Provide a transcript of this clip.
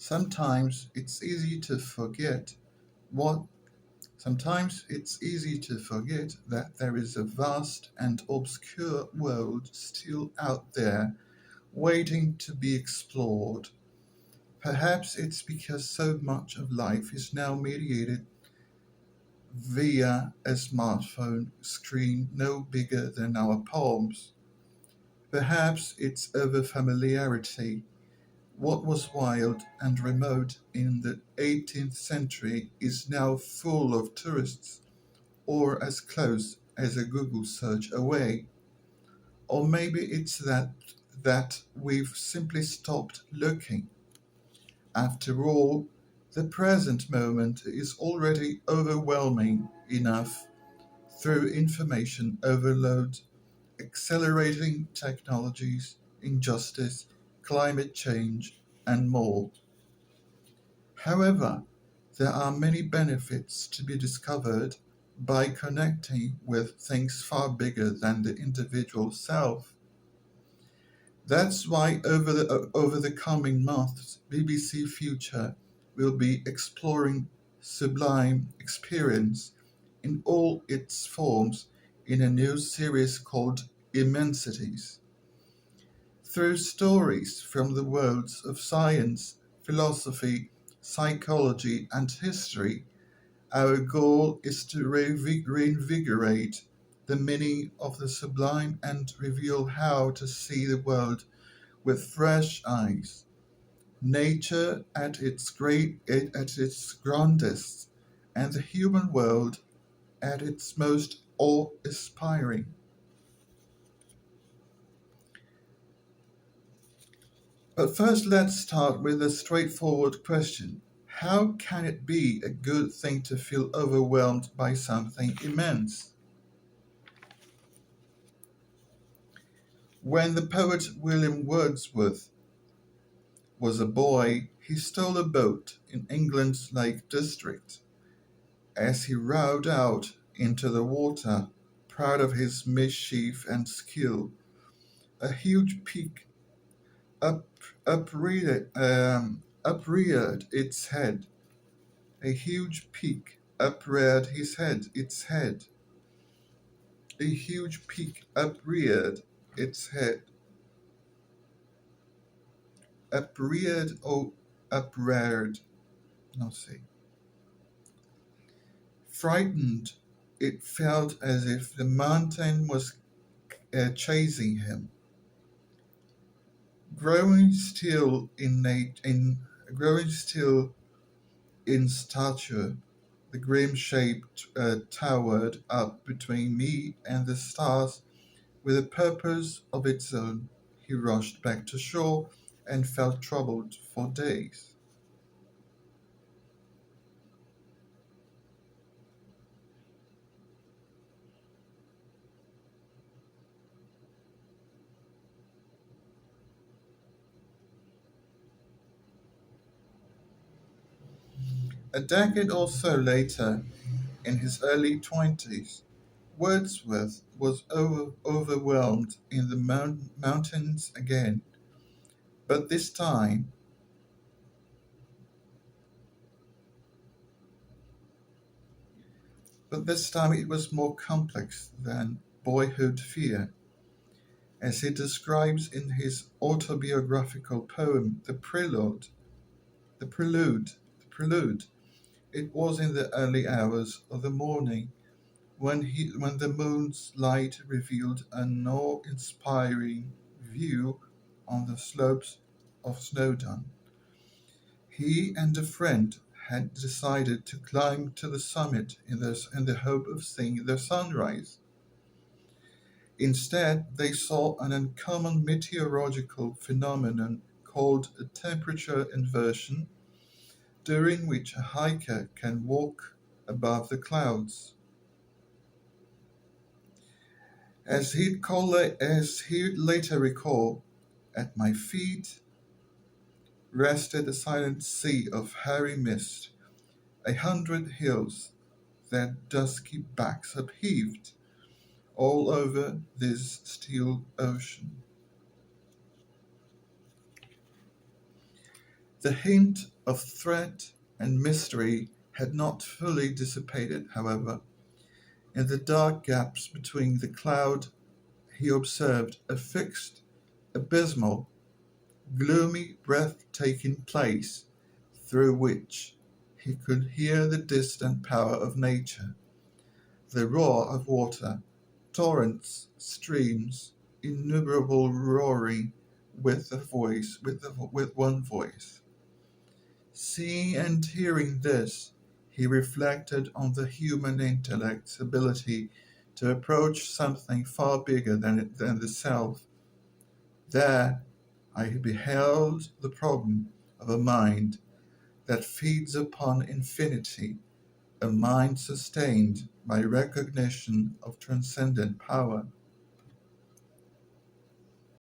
Sometimes it's easy to forget what Sometimes it's easy to forget that there is a vast and obscure world still out there waiting to be explored. Perhaps it's because so much of life is now mediated via a smartphone screen no bigger than our palms. Perhaps it's over familiarity. What was wild and remote in the 18th century is now full of tourists or as close as a Google search away. Or maybe it's that we've simply stopped looking. After all, the present moment is already overwhelming enough through information overload, accelerating technologies, injustice, climate change, and more. However, there are many benefits to be discovered by connecting with things far bigger than the individual self. That's why over the coming months, BBC Future will be exploring sublime experience in all its forms in a new series called Immensities. Through stories from the worlds of science, philosophy, psychology, and history, our goal is to reinvigorate the meaning of the sublime and reveal how to see the world with fresh eyes. Nature at its grandest, and the human world at its most awe-inspiring. But first, let's start with a straightforward question. How can it be a good thing to feel overwhelmed by something immense? When the poet William Wordsworth was a boy, he stole a boat in England's Lake District. As he rowed out into the water, proud of his mischief and skill, a huge peak up, upreared its head. A huge peak upreared its head. A huge peak upreared its head. Upreared or upreared? No, see. Frightened, it felt as if the mountain was chasing him. Growing still growing still in stature, the grim shape towered up between me and the stars with a purpose of its own. He rushed back to shore and felt troubled for days. A decade or so later, in his early 20s, Wordsworth was overwhelmed in the mountains again, but this time, it was more complex than boyhood fear, as he describes in his autobiographical poem, The Prelude. The Prelude. It was in the early hours of the morning when the moon's light revealed an awe-inspiring view on the slopes of Snowdon. He and a friend had decided to climb to the summit in the hope of seeing the sunrise. Instead, they saw an uncommon meteorological phenomenon called a temperature inversion, during which a hiker can walk above the clouds. As he'd later recall, at my feet rested a silent sea of hairy mist, 100 hills their dusky backs upheaved, all over this still ocean. The hint of threat and mystery had not fully dissipated, however. In the dark gaps between the cloud, he observed a fixed, abysmal, gloomy, breathtaking place through which he could hear the distant power of nature, the roar of water, torrents, streams, innumerable roaring with one voice. Seeing and hearing this, he reflected on the human intellect's ability to approach something far bigger than the self. There I beheld the problem of a mind that feeds upon infinity, a mind sustained by recognition of transcendent power.